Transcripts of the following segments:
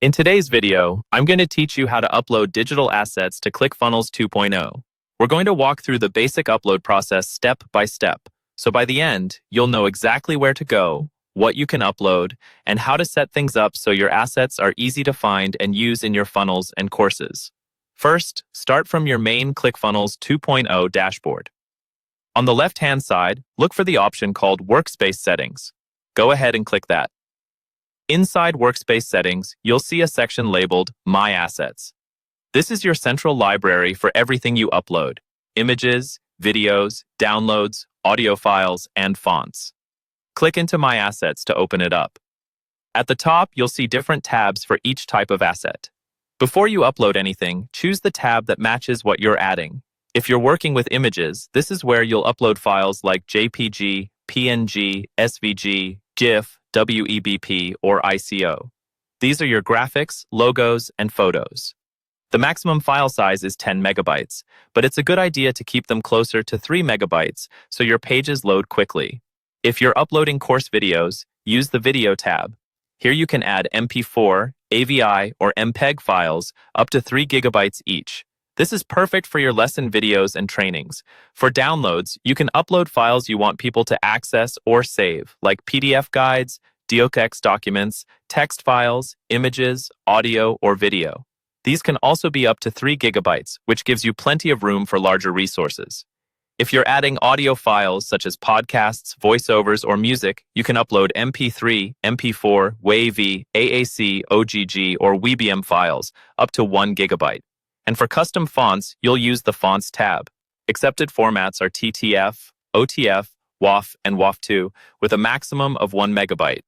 In today's video, I'm going to teach you how to upload digital assets to Clickfunnels 2.0. We're going to walk through the basic upload process step by step, so by the end, you'll know exactly where to go, what you can upload, and how to set things up so your assets are easy to find and use in your funnels and courses. First, start from your main Clickfunnels 2.0 dashboard. On the left-hand side, look for the option called Workspace Settings. Go ahead and click that. Inside Workspace Settings, you'll see a section labeled My Assets. This is your central library for everything you upload: images, videos, downloads, audio files, and fonts. Click into My Assets to open it up. At the top, you'll see different tabs for each type of asset. Before you upload anything, choose the tab that matches what you're adding. If you're working with images, this is where you'll upload files like JPG, PNG, SVG, GIF, WEBP, or ICO. These are your graphics, logos, and photos. The maximum file size is 10 megabytes, but it's a good idea to keep them closer to 3 megabytes so your pages load quickly. If you're uploading course videos, use the Video tab. Here you can add MP4, AVI, or MPEG files up to 3 gigabytes each. This is perfect for your lesson videos and trainings. For downloads, you can upload files you want people to access or save, like PDF guides, docx documents, text files, images, audio, or video. These can also be up to 3 gigabytes, which gives you plenty of room for larger resources. If you're adding audio files such as podcasts, voiceovers, or music, you can upload MP3, MP4, WAV, AAC, OGG, or WebM files up to 1 gigabyte. And for custom fonts, you'll use the Fonts tab. Accepted formats are TTF, OTF, WAF, and WAF2 with a maximum of 1 megabyte.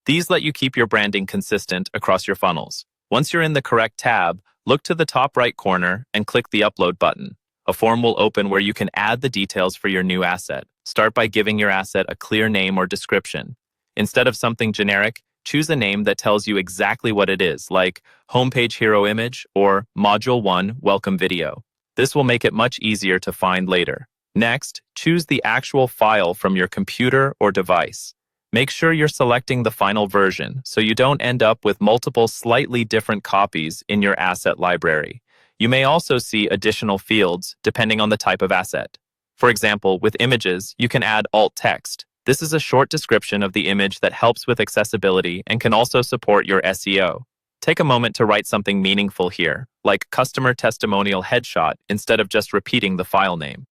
These let you keep your branding consistent across your funnels. Once you're in the correct tab, look to the top right corner and click the Upload button. A form will open where you can add the details for your new asset. Start by giving your asset a clear name or description. Instead of something generic, choose a name that tells you exactly what it is, like Homepage Hero Image or Module 1 Welcome Video. This will make it much easier to find later. Next, choose the actual file from your computer or device. Make sure you're selecting the final version so you don't end up with multiple slightly different copies in your asset library. You may also see additional fields depending on the type of asset. For example, with images, you can add alt text. This is a short description of the image that helps with accessibility and can also support your SEO. Take a moment to write something meaningful here, like customer testimonial headshot, instead of just repeating the file name.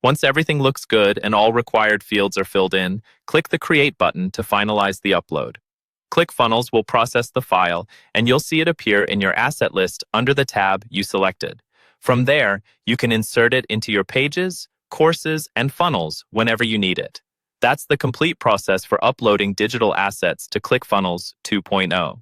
Once everything looks good and all required fields are filled in, click the Create button to finalize the upload. ClickFunnels will process the file, and you'll see it appear in your asset list under the tab you selected. From there, you can insert it into your pages, courses, and funnels whenever you need it. That's the complete process for uploading digital assets to Clickfunnels 2.0.